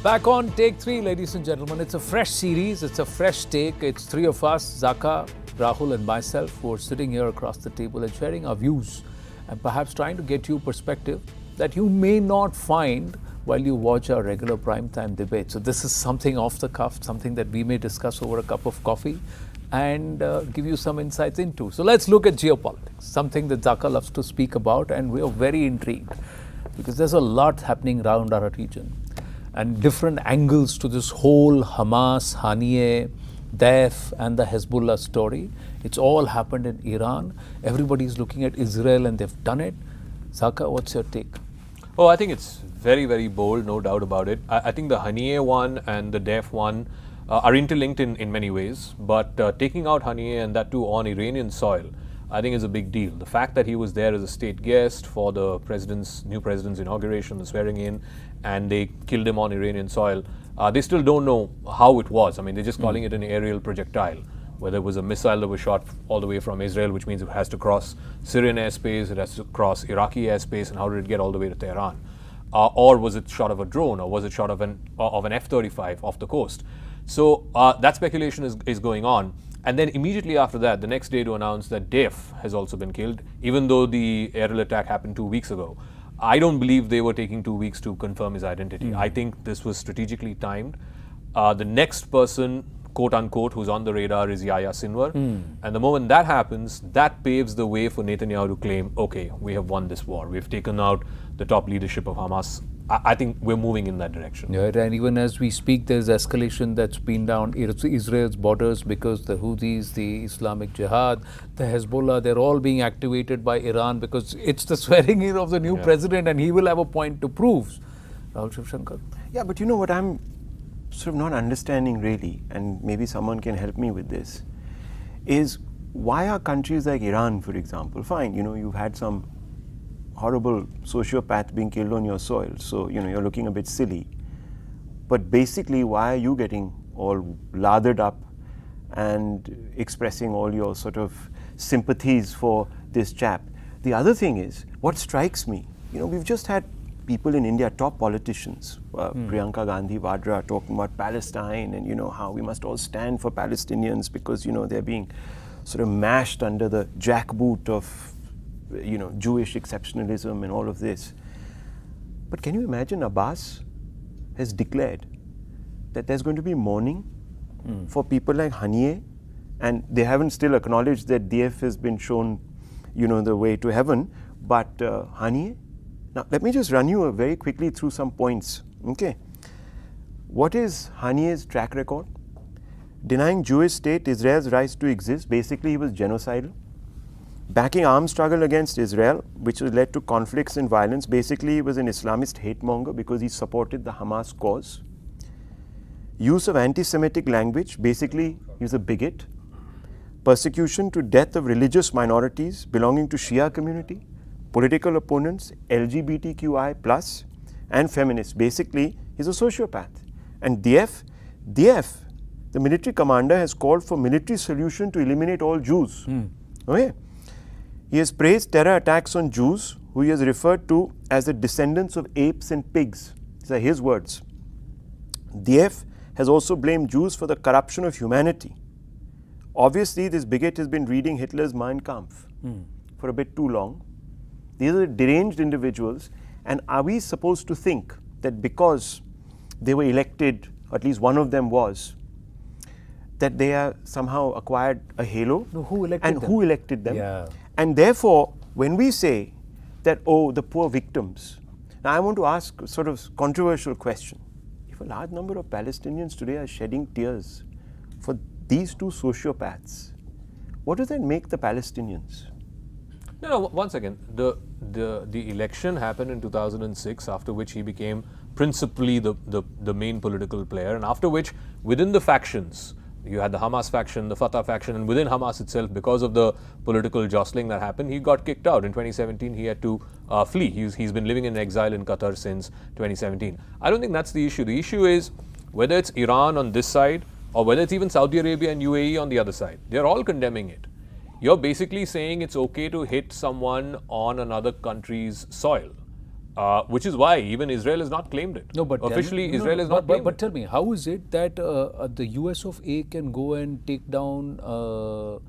Back on take 3, ladies and gentlemen. It's a fresh series, it's a fresh take. It's three of us, Zaka, Rahul and myself, who are sitting here across the table and sharing our views and perhaps trying to get you perspective that you may not find while you watch our regular primetime debate. So this is something off the cuff, something that we may discuss over a cup of coffee and give you some insights into. So let's look at geopolitics, something that Zaka loves to speak about, and we are very intrigued because there's a lot happening around our region and different angles to this whole Hamas, Haniyeh, Daesh and the Hezbollah story. It's all happened in Iran. Everybody's looking at Israel and they've done it. Zaka, what's your take? Oh, I think it's very, very bold, no doubt about it. I think the Haniyeh one and the Daesh one are interlinked in many ways, but taking out Haniyeh and that too on Iranian soil, I think is a big deal. The fact that he was there as a state guest for the new president's inauguration, the swearing in, and they killed him on Iranian soil, they still don't know how it was. I mean, they're just calling it an aerial projectile, whether it was a missile that was shot all the way from Israel, which means it has to cross Syrian airspace, it has to cross Iraqi airspace, and how did it get all the way to Tehran? Or was it shot of a drone, or was it shot of an F-35 off the coast? So that speculation is going on. And then immediately after that, the next day to announce that Daesh has also been killed, even though the aerial attack happened 2 weeks ago. I don't believe they were taking 2 weeks to confirm his identity. I think this was strategically timed. The next person, quote unquote, who's on the radar is Yahya Sinwar. And the moment that happens, that paves the way for Netanyahu to claim, okay, we have won this war. We've taken out the top leadership of Hamas. I think we're moving in that direction. Right, and even as we speak, there's escalation that's been down Israel's borders because the Houthis, the Islamic Jihad, the Hezbollah, they're all being activated by Iran because it's the swearing in of the new president and he will have a point to prove. Rahul Shivshankar? Yeah, but you know what I'm sort of not understanding really, and maybe someone can help me with this, is why are countries like Iran, for example, fine, you know, you've had some horrible sociopath being killed on your soil, so you know you're looking a bit silly. But basically, why are you getting all lathered up and expressing all your sort of sympathies for this chap? The other thing is, what strikes me, you know, we've just had people in India, top politicians, Priyanka Gandhi Vadra, talking about Palestine and you know how we must all stand for Palestinians because you know they're being sort of mashed under the jackboot of you know, Jewish exceptionalism and all of this. But can you imagine Abbas has declared that there's going to be mourning for people like Haniyeh, and they haven't still acknowledged that Daesh has been shown, you know, the way to heaven, but Haniyeh. Now, let me just run you very quickly through some points, okay? What is Haniyeh's track record? Denying Jewish state Israel's rights to exist. Basically, he was genocidal. Backing armed struggle against Israel, which has led to conflicts and violence. Basically, he was an Islamist hate monger because he supported the Hamas cause. Use of anti-Semitic language, basically he was a bigot. Persecution to death of religious minorities belonging to Shia community, political opponents, LGBTQI+, and feminists. Basically, he's a sociopath. And Daesh, the military commander, has called for military solution to eliminate all Jews. Okay. He has praised terror attacks on Jews, who he has referred to as the descendants of apes and pigs. These are his words. Daesh has also blamed Jews for the corruption of humanity. Obviously, this bigot has been reading Hitler's Mein Kampf for a bit too long. These are deranged individuals, and are we supposed to think that because they were elected, or at least one of them was, that they are somehow acquired a halo? No, who elected and them? Who elected them? Yeah. And therefore, when we say that, oh, the poor victims, now I want to ask a sort of controversial question. If a large number of Palestinians today are shedding tears for these two sociopaths, what does that make the Palestinians? No, one second. The election happened in 2006, after which he became principally the main political player, and after which, within the factions, you had the Hamas faction, the Fatah faction, and within Hamas itself, because of the political jostling that happened, he got kicked out. In 2017, he had to flee. He's been living in exile in Qatar since 2017. I don't think that's the issue. The issue is whether it's Iran on this side or whether it's even Saudi Arabia and UAE on the other side. They're all condemning it. You're basically saying it's okay to hit someone on another country's soil. which is why even Israel has not claimed it. No, but officially Israel has not claimed but it. tell me, how is it that the US of A can go and take down a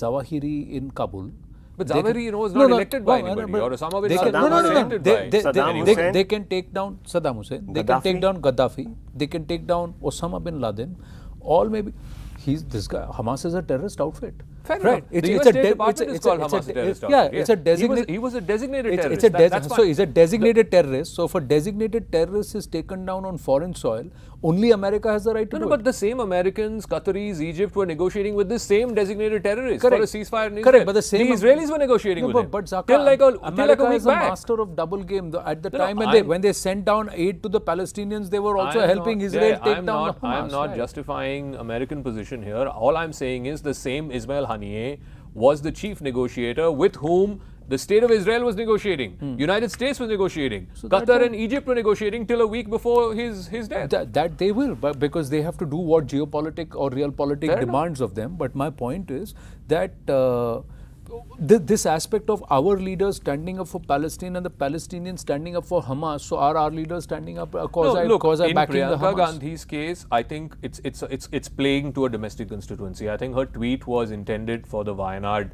Zawahiri in Kabul? But They Zawahiri, can- was not elected by anybody, but or Osama bin they Laden can- was not Hussein. elected by Saddam anyone. Hussein. They can take down Saddam Hussein. They can take Gaddafi. down Gaddafi. They can take down Osama bin Laden. All maybe. This guy. Hamas is a terrorist outfit. Fair Right. enough. The US State Department is called Hamas a terrorist Yeah, outfit. it's a designated. He was a designated It's terrorist. a That's so fine. he's a designated terrorist. So if a designated terrorist is taken down on foreign soil, only America has the right to No, do but it. the same Americans, Qataris, Egypt were negotiating with the same designated terrorists Correct. for a ceasefire in Israel. Correct, but the same Israelis were negotiating No, with but, him. but Zaka, till like a America week is a back. master of double game. At the No, no, time I'm- when they sent down aid to the Palestinians, they were also I'm helping not- Israel yeah, take I'm down not, Hamas. I'm not right. justifying American position here. All I'm saying is the same Ismail Haniyeh was the chief negotiator with whom the state of Israel was negotiating. United States was negotiating. So that Qatar one- and Egypt were negotiating till a week before his death. That they will, but because they have to do what geopolitic or realpolitik Fair demands of them. But my point is that this aspect of our leaders standing up for Palestine and the Palestinians standing up for Hamas. So are our leaders standing up No, quasi look, in backing the Priyanka Hamas? Gandhi's case, I think it's playing to a domestic constituency. I think her tweet was intended for the Wayanad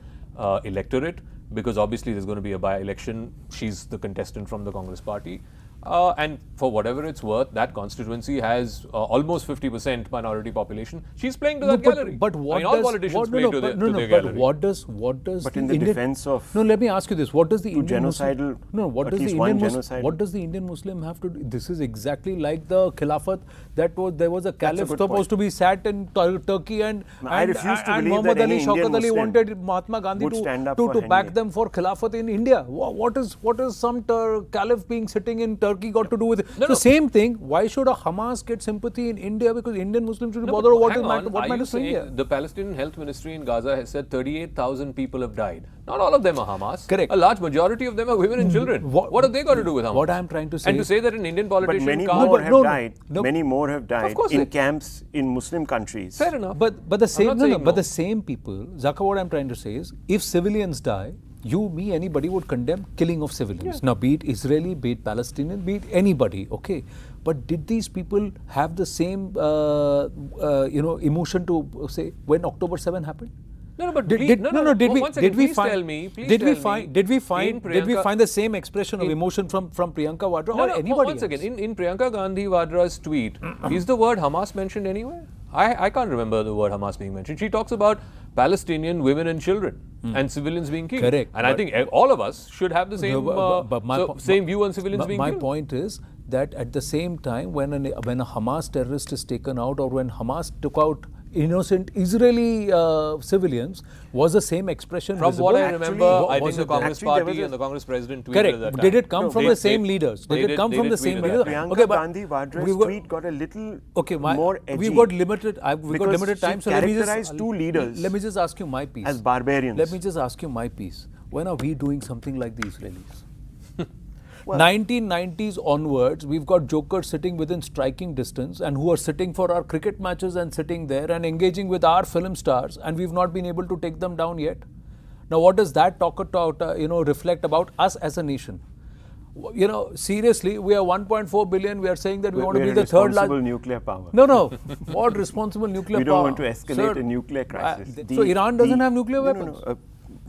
electorate, because obviously there's going to be a by-election. She's the contestant from the Congress party. And for whatever it's worth, that constituency has almost 50% minority population. She's playing to that gallery. But what I mean, all does politicians what, play no, to but, their but gallery. what does But the in the Indian defense of no? Let me ask you this: what does the two Indian Muslim, genocidal- no? What at does the least one Indian genocide- What does the Indian Muslim have to do? This is exactly like the Khilafat. There was a caliph good supposed point. to be sat in Turkey, and I refuse to and believe Muhammad that Ali, any Shaukat Indian Ali Muslim wanted Mahatma Gandhi would stand up to for back Haniyeh. them for Khilafat in India. What is some caliph being sitting in Turkey got to do with it? No, So no. same thing. Why should a Hamas get sympathy in India? Because Indian Muslims should No, bother but what hang on, what are you matters to saying India. the Palestinian Health Ministry in Gaza has said 38,000 people have died? Not all of them are Hamas. Correct. A large majority of them are women and children. What have they got to do with Hamas? What I'm trying to say And to is- say that an Indian But politician many can't... more have no, died. no. Many more have died course in they- camps in Muslim countries. Fair enough. But the same not saying no. the same people, Zaka, what I'm trying to say is, if civilians die, you, me, anybody would condemn killing of civilians. Now, be it Israeli, be it Palestinian, be it anybody, okay. But did these people have the same, emotion to say when October 7 happened? No, but Did, please, did, no, no, did we once again, did we please find tell me, please did we tell find me, did we in find Priyanka- the same expression of emotion from Priyanka Vadra No, or no, anybody once else? again, in Priyanka Gandhi Vadra's tweet, is the word Hamas mentioned anywhere? I can't remember the word Hamas being mentioned. She talks about Palestinian women and children and civilians being killed. Correct, And I think all of us should have the same, but my po- same view on civilians being my killed. point is that at the same time, when a Hamas terrorist is taken out, or when Hamas took out innocent Israeli civilians, was the same expression From visible? what I remember, I was think the it Congress Actually, there was party a- and the Congress president tweeted Correct. at that time. Did it come from They- the same they- leaders? they Did it come they from did the same tweet at leaders? that time. Priyanka Okay, but Gandhi Vadra's we've got- tweet got a little Okay, more edgy. we've got limited. We've got Because limited she time. So let me just characterized two leaders Let me just ask you my piece. as barbarians. Let me just ask you my piece. When are we doing something like the Israelis? Well- 1990s onwards, we've got jokers sitting within striking distance and who are sitting for our cricket matches and sitting there and engaging with our film stars, and we've not been able to take them down yet. Now, what does that talk about? Reflect about us as a nation? Seriously, we are 1.4 billion. We are saying that we want to be We're the a third responsible largest. nuclear power. No. What responsible nuclear We power? don't want to escalate Sir, a nuclear crisis. so Iran doesn't have nuclear weapons?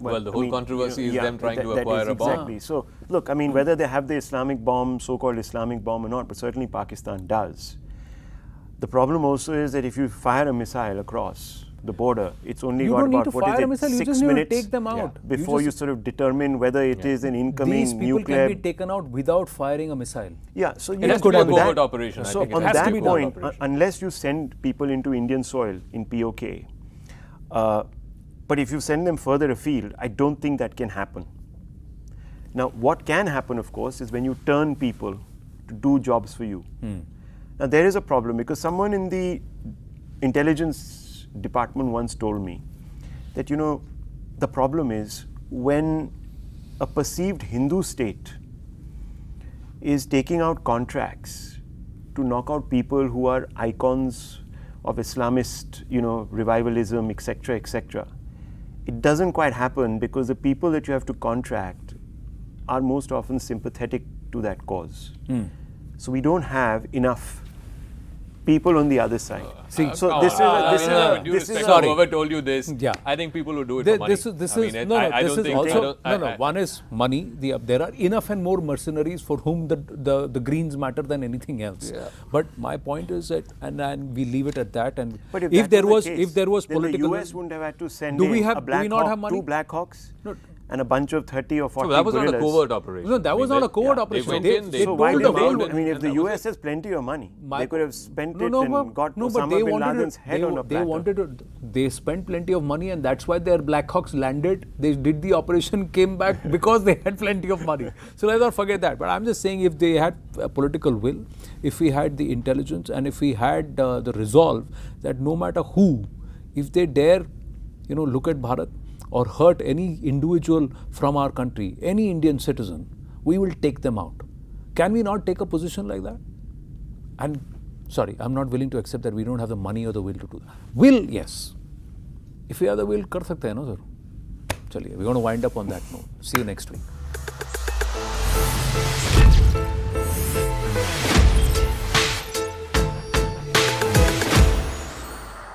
Well, the whole controversy is them trying to that acquire is a bomb. Exactly. So, look, I mean, whether they have the Islamic bomb, so-called Islamic bomb or not, but certainly Pakistan does. The problem also is that if you fire a missile across the border, it's only You got don't need about, to what is fire a it, missile, you 6 just need to minutes take them out. You before you just- sort of determine whether it is an incoming These people nuclear... can be taken out without firing a missile. Yeah, so It has to be a on covert that- operation, I So think. It on has to that be a covert point, operation. unless you send people into Indian soil in POK, but if you send them further afield, I don't think that can happen. Now, what can happen, of course, is when you turn people to do jobs for you. Now, there is a problem because someone in the intelligence department once told me that, the problem is when a perceived Hindu state is taking out contracts to knock out people who are icons of Islamist, revivalism, etc., etc. It doesn't quite happen because the people that you have to contract are most often sympathetic to that cause. So we don't have enough people on the other side. Sorry. Whoever told you this, Yeah. I think people who do it for money. One is money. There are enough and more mercenaries for whom the greens matter than anything else. Yeah. But my point is that, and we leave it at that. And But if there was the case, then political, the US wouldn't have had to send Do we in have- a do Black we not Hawk, have money? 2 Black Hawks, No. and a bunch of 30 or 40 So that was not a guerrillas. covert operation. No, that was not a covert operation. They went in, they So told why the did they? world I mean, if and the that was US has plenty of money, they could have spent it but and got Osama bin Laden's head on a platter. They spent plenty of money, and that's why their Black Hawks landed. They did the operation, came back because they had plenty of money. So let's not forget that. But I'm just saying, if they had a political will, if we had the intelligence, and if we had the resolve that no matter who, if they dare, look at Bharat or hurt any individual from our country, any Indian citizen, we will take them out. Can we not take a position like that? And sorry, I'm not willing to accept that we don't have the money or the will to do that. Will, yes. If we have the will, kar sakte hai na, sir. Chaliye, we're going to wind up on that note. See you next week.